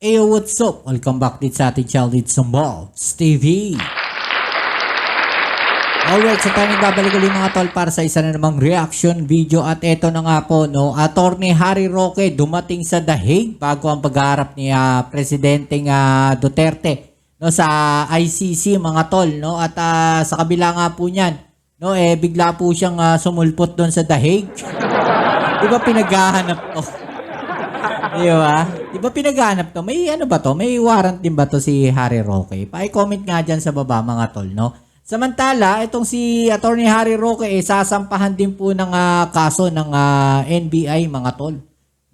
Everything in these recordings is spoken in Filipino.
Ayo, what's up? Welcome back dito sa ating channel dito sa Mobs TV. Alright, so tayo nagbabalik ulit mga tol para sa isa na namang reaction video. At eto na nga po, no, Attorney Harry Roque dumating sa The Hague bago ang pagharap ni Presidenteng Duterte, no, sa ICC mga tol, no. At sa kabila nga po niyan, no, bigla po siyang sumulpot doon sa The Hague. Di ba pinaghahanap to? Di ba pinaghanap to? May ano ba to? May warrant din ba to si Harry Roque? Pa-comment nga dyan sa baba mga tol, no? Samantala, itong si Attorney Harry Roque sasampahan din po ng kaso ng NBI mga tol,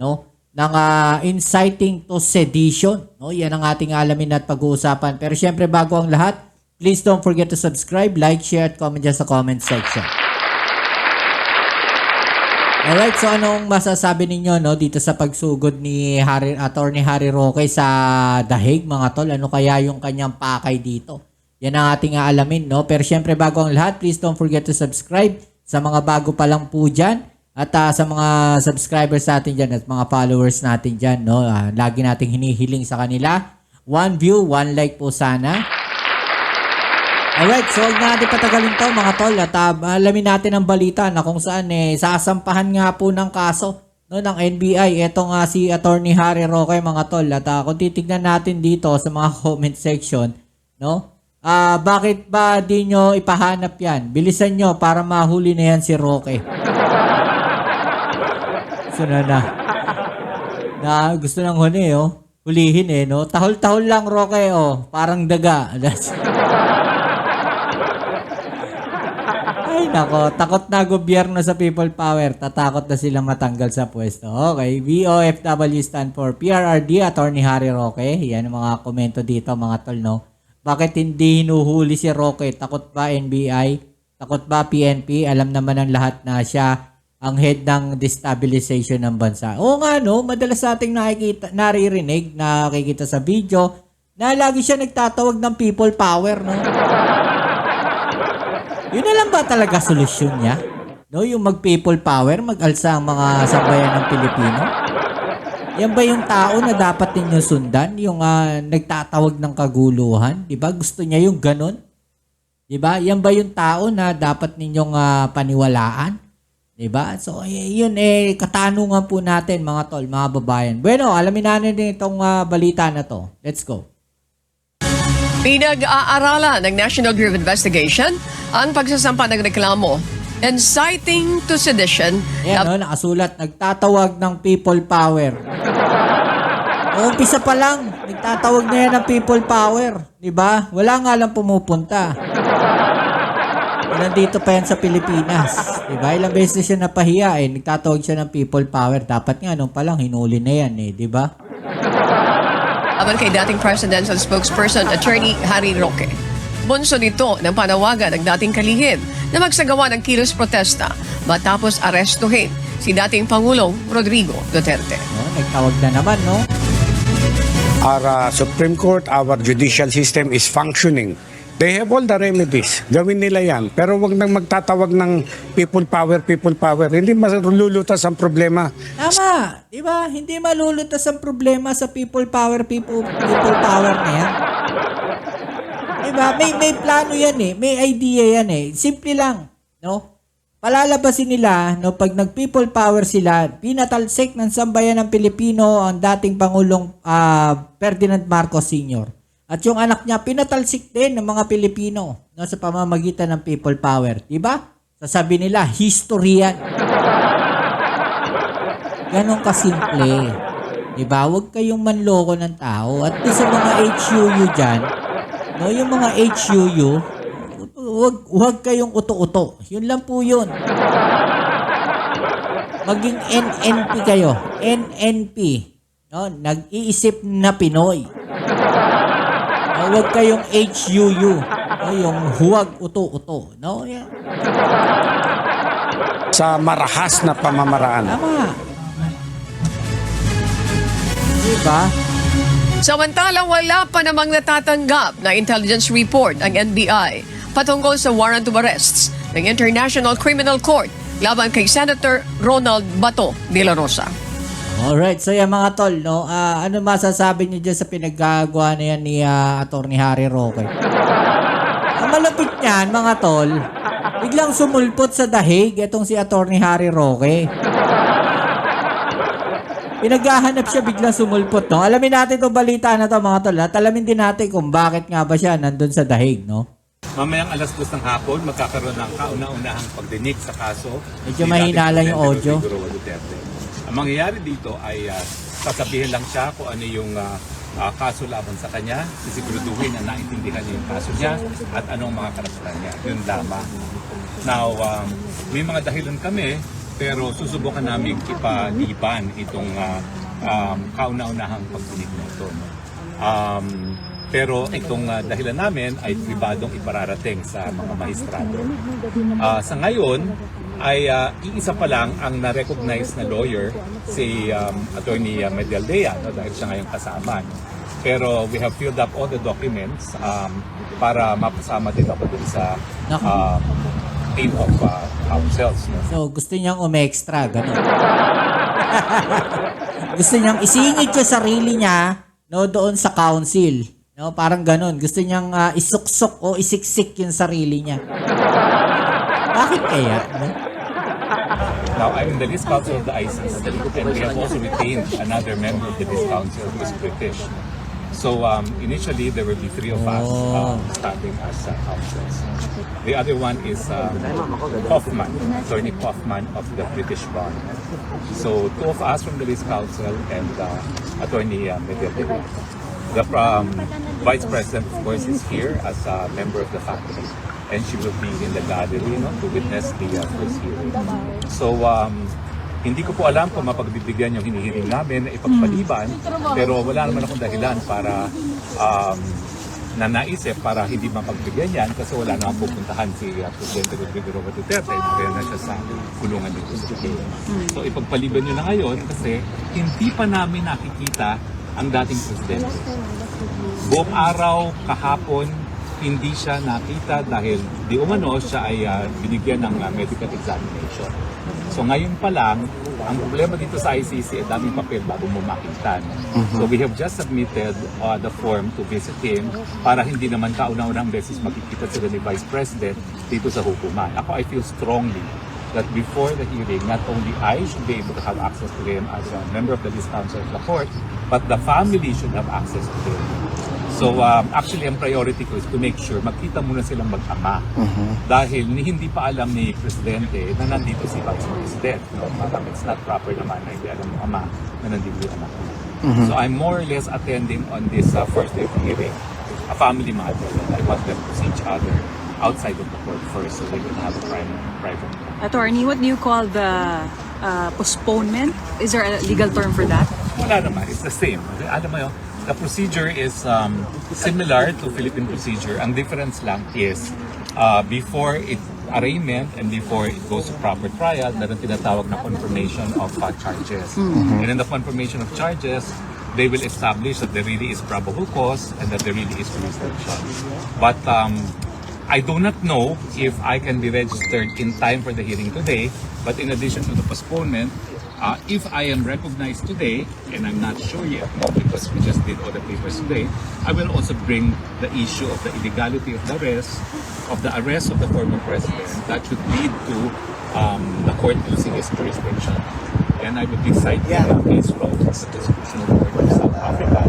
no? Ng inciting to sedition, no? Yan ang ating alamin at pag-uusapan. Pero syempre bago ang lahat, please don't forget to subscribe, like, share at comment dyan sa comment section. Alright, so anong masasabi ninyo, no, dito sa pagsugod ni Attorney Harry Roque sa The Hague mga tol? Ano kaya yung kanyang pakay dito? Yan ang ating aalamin, no? Pero syempre bago ang lahat, please don't forget to subscribe sa mga bago pa lang po dyan. At sa mga subscribers natin dyan at mga followers natin dyan, no? Lagi nating hinihiling sa kanila. 1 view, 1 like po sana. Alright, so huwag na natin patagalin to mga tol. At alamin natin ang balita na kung saan sasampahan nga po ng kaso, no, ng NBI. Ito nga si Attorney Harry Roque mga tol. At kung titignan natin dito sa mga comment section, no, bakit ba di nyo ipahanap yan? Bilisan nyo para mahuli na yan si Roque. So na gusto nang hulihin no? Tahol-tahol lang Roque, parang daga. Ay nako, takot na gobyerno sa people power. Tatakot na silang matanggal sa pwesto. Okay, VOFW stand for PRRD, Attorney Harry Roque. Yan ang mga komento dito mga tol, no? Bakit hindi hinuhuli si Roque? Takot ba NBI? Takot ba PNP? Alam naman ng lahat na siya ang head ng destabilization ng bansa. Oo nga, no? Madalas nating nakikita sa video na lagi siya nagtatawag ng people power, no? Yun na lang ba talaga solusyon niya? No, yung mag-people power, mag-alsa ang mga sambayan ng Pilipino? Yan ba yung tao na dapat ninyo sundan? Yung nagtatawag ng kaguluhan? Diba? Gusto niya yung ganun? Diba? Yan ba yung tao na dapat ninyong paniwalaan? Diba? So, yun katanungan po natin mga tol, mga babayan. Bueno, alamin natin din itong balita na to. Let's go. Pinag-aaralan ng National Bureau of Investigation ang pagsasampa ng reklamo inciting to sedition. Yan, nakasulat, nagtatawag ng people power. Umpisa pa lang, nagtatawag na yan ng people power. Diba? Wala nga lang pumupunta. Nandito pa yan sa Pilipinas. Diba? Ilang beses siya napahiya nagtatawag siya ng people power. Dapat nga nung pa lang, hinuli na yan diba? Aban kay dating presidential spokesperson Attorney Harry Roque. Bunso nito ng panawagan ng dating kalihim na magsagawa ng kilos protesta matapos arestuhin si dating Pangulong Rodrigo Duterte. Nagtawag na naman, no? Our Supreme Court, our judicial system is functioning. They have all the remedies. Gawin nila yan. Pero wag nang magtatawag ng people power, people power. Hindi malulutas ang problema. Tama. Diba? Hindi malulutas ang problema sa people power na yan. Diba? May plano yan May idea yan Simple lang. No? Palalabasin nila, no, pag nag-people power sila, pinatalsik ng sambayan ng Pilipino ang dating Pangulong Ferdinand Marcos Sr. At yung anak niya, pinatalsik din ng mga Pilipino, no, sa pamamagitan ng people power. Diba? Sasabi nila, history yan. Ganon kasimple. Diba? Huwag kayong manloko ng tao. At sa mga HUU dyan, no, yung mga HUU, huwag kayong uto-uto. Yun lang po yun. Maging NNP kayo. NNP. No? Nag-iisip na Pinoy. Huwag kayong HUU. No? Yung huwag uto-uto. No? Yeah. Sa marahas na pamamaraan. Tama. Diba? Samantalang wala pa namang natatanggap na intelligence report ang NBI patungkol sa warrant of arrests ng International Criminal Court laban kay Senator Ronald Bato de la Rosa. Alright, so yan mga tol, no? Ano masasabi niyo dyan sa pinaggagawa na yan ni Atty. Harry Roque? Ang malapit niyan, mga tol, biglang sumulpot sa dahig itong si Atty. Harry Roque. Pinaghahanap siya, biglang sumulpot, no? Alamin natin itong balita na to, mga tol, at alamin din natin kung bakit nga ba siya nandun sa dahig, no? Mamayang 2:00 ng hapon, magkakaroon ng kauna-unahang pagdinig sa kaso. Medyo ni mahina dating lang yung Presidente audio. Rodrigo Roa Duterte. Ang mangyayari dito ay sasabihin lang siya kung ano yung kaso laban sa kanya, sisiguraduhin na naintindihan niya yung kaso niya at anong mga karapatan niya. Yun lamang. Now, may mga dahilan kami, pero susubukan namin ipaliban itong kauna-unahang pagdinig na ito. Pero itong dahilan namin ay pribadong ipararating sa mga mahistrado. Sa ngayon, ay iisa pa lang ang na-recognize na lawyer, si Attorney Medialdea, no, dahil siya ngayon kasama. No? Pero we have filled up all the documents para mapasama din ako dun sa team of ourselves. No? So, gusto niyang umextra, gano'n. Gusto niyang isingit yung sarili niya, no, doon sa council. No, parang gano'n. Gusto niyang isuksok o isiksik yung sarili niya. Bakit kaya? No? Now, I'm in the list council of the ICC, and we have also retained another member of the list council who is British. So initially, there will be 3 of us standing as councils. The other one is Kaufman, Attorney Kaufman of the British Bar. So 2 of us from the list council and Attorney Medialdea. The Vice President, of course, is here as a member of the faculty, and she will be in the gallery, no, to witness the first hearing. So, hindi ko po alam kung mapagbibigyan yung hinihiling namin na ipagpaliban, pero wala naman akong dahilan para na naisip para hindi mapagbigyan yan kasi wala namang pupuntahan si Presidente Rodrigo Roa Duterte. Kaya na siya sa kulungan dito sa Pilipinas. So, ipagpaliban nyo na ngayon kasi hindi pa namin nakikita ang dating presidente. Buong araw, kahapon, hindi siya nakita dahil di umano siya ay binigyan ng medical examination. So ngayon pa lang, ang problema dito sa ICC ay daming papel bago mo makita. So we have just submitted the form to visit him para hindi naman kauna-unang beses makikita sila ni Vice President dito sa hukuman. Ako, I feel strongly that before the hearing, not only I should be able to have access to him as a member of the list council of the court, but the family should have access to him. So actually, ang priority ko is to make sure magkita muna silang mag-ama. Dahil hindi pa alam ni Presidente na nandito si Vice President. No? Parang it's not proper naman na hindi alam ng ama na nandito yung anak niya. So I'm more or less attending on this first day of hearing. A family matter. I want them to see each other outside of the court first so they can have a private. Attorney, what do you call the postponement? Is there a legal term for that? Wala naman. It's the same. Alam mo yun, the procedure is similar to Philippine procedure. Ang difference lang is before it arraignment and before it goes to proper trial, meron tinatawag na confirmation of charges. And in the confirmation of charges, they will establish that there really is probable cause and that there really is jurisdiction. But I do not know if I can be registered in time for the hearing today, but in addition to the postponement, if I am recognized today, and I'm not sure yet, because we just did all the papers today, I will also bring the issue of the illegality of the arrest of the former president. That should lead to the court losing its jurisdiction. And I will be citing a case from the Constitutional Court of South Africa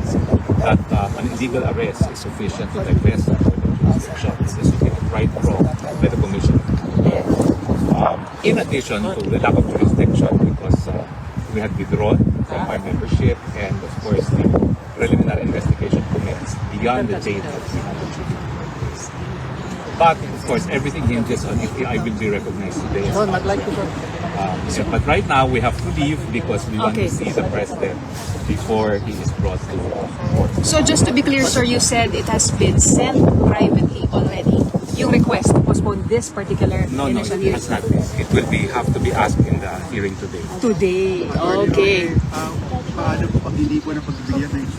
that an illegal arrest is sufficient to divest the court of jurisdiction. It's a right from by the Commission. In addition to the lack of jurisdiction, because we had withdrawn from our membership, and of course the preliminary investigation commenced beyond the date that we had the treaty. But of course, everything hinges on if I will be recognized today. But right now, we have to leave because we want to see the president before he is brought to court. So just to be clear, sir, you said it has been sent privately already. Yung request to postpone this particular No, initial it hearing. has not been. It will have to be asked in the hearing today. Today. Okay. paano po pag hindi po na pagbibigyan ng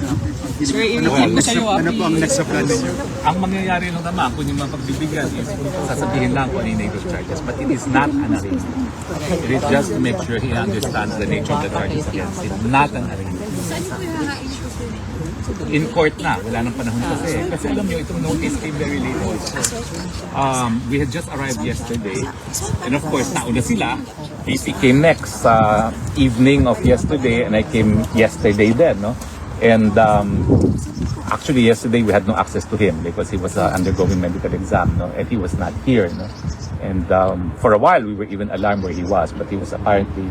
Sir, ano po ang next sa plan ninyo? Ang mangyayari lang naman kung yung mga pagbibigyan is sasabihin lang kung ano yung nature charges, but it is not an arraignment. It is just to make sure he understands the nature of the charges against him, not an arraignment. In court na, wala nang panahon kasi. Kasi alam nyo, itong notice came very late also. We had just arrived yesterday, and of course, nauna sila. VP came next evening of yesterday, and I came yesterday then, no? And actually, yesterday we had no access to him because he was undergoing medical exam, no? And he was not here, no? And for a while, we were even alarmed where he was, but he was apparently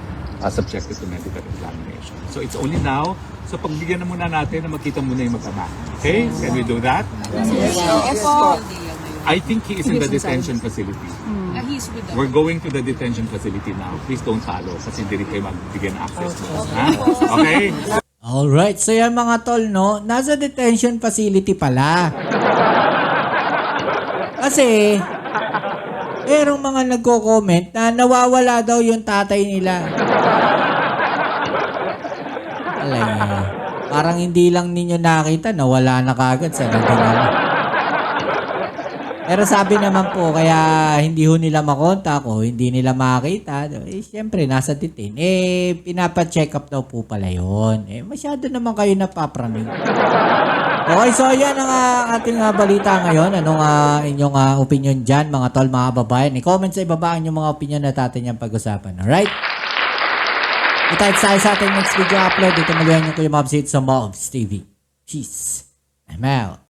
subjected to medical examination. So it's only now. So pagbigyan na muna natin na makita muna yung mag-ama. Okay? Can we do that? I think he is in the detention facility. We're going to the detention facility now. Please don't follow kasi hindi rin kayo magbigyan ng access. Ha? Okay? Alright, so yan mga tol, no? Nasa detention facility pala. Kasi, merong mga nagko-comment na nawawala daw yung tatay nila. Alay, parang hindi lang ninyo nakita, nawala na kagad sa nagdala. Pero sabi naman po, kaya hindi ho nila makontak o hindi nila makita, eh, syempre, nasa detain. Eh, pinapacheck up daw po pala yun. Eh, masyado naman kayo napapraning. Okay, so yan ang ating balita ngayon. Anong inyong opinion dyan, mga tol, mga babayan? I-comment sa ibaba ang inyong mga opinion na natin yung pag-usapan. Alright? Kita tayo sa ating next video upload. Dito malihan nyo ko yung update sa Mobs TV. Peace. I'm out.